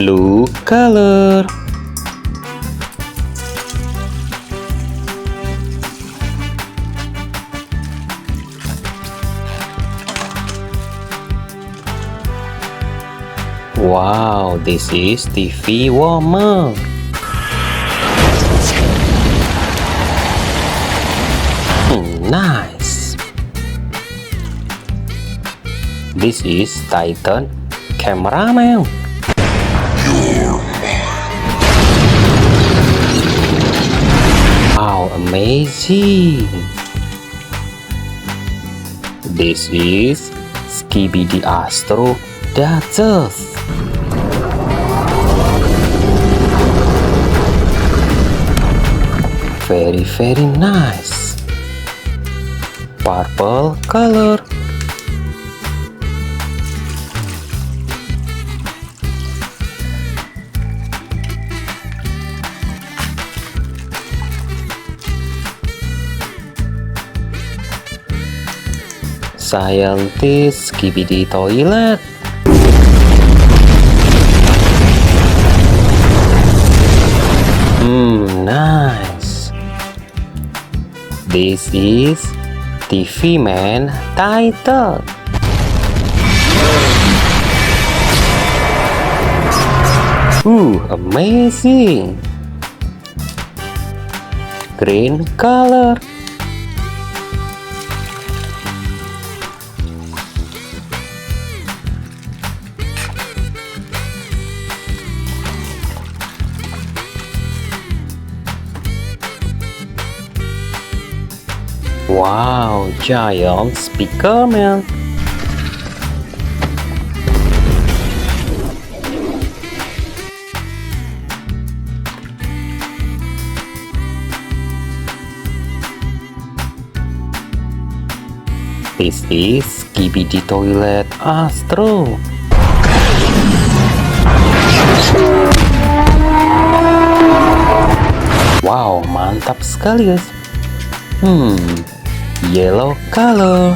blue color. Wow, this is TV warmer. Nice. This is Titan cameraman. Wow, amazing. This is Skibidi Astro Duchess. Very nice. Purple color. Scientist Skibidi toilet. Nice. This is TV Man Titan. Amazing. Green color. Wow, giant speaker man. This is Skibidi Toilet Astro. Wow, mantap sekali guys. Yellow color.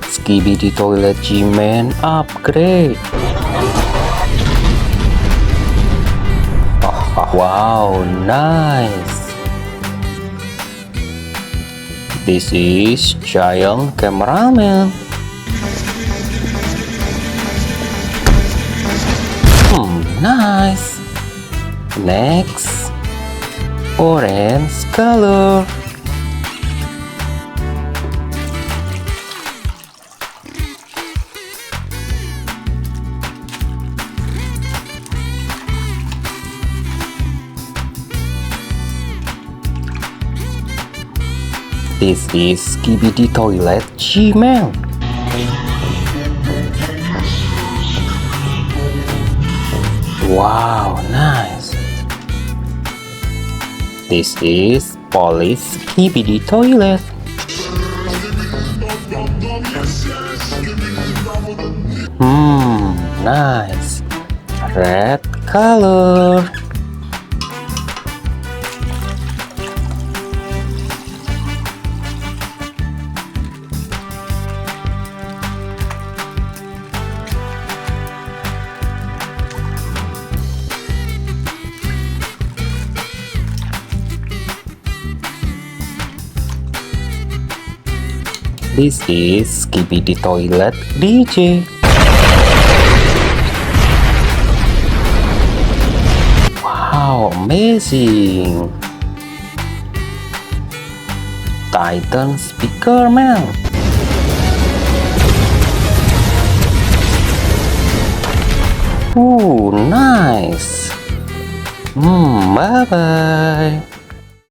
Skibidi Toilet G-Man upgrade. Wow, nice. This is giant cameraman. Nice. Next, orange color. This is Skibidi Toilet G-Man. Wow, nice. This is Police Skibidi Toilet. Nice. Red color. This is Skibidi Toilet DJ. Wow, amazing. Titan speaker man. Nice. Bye bye.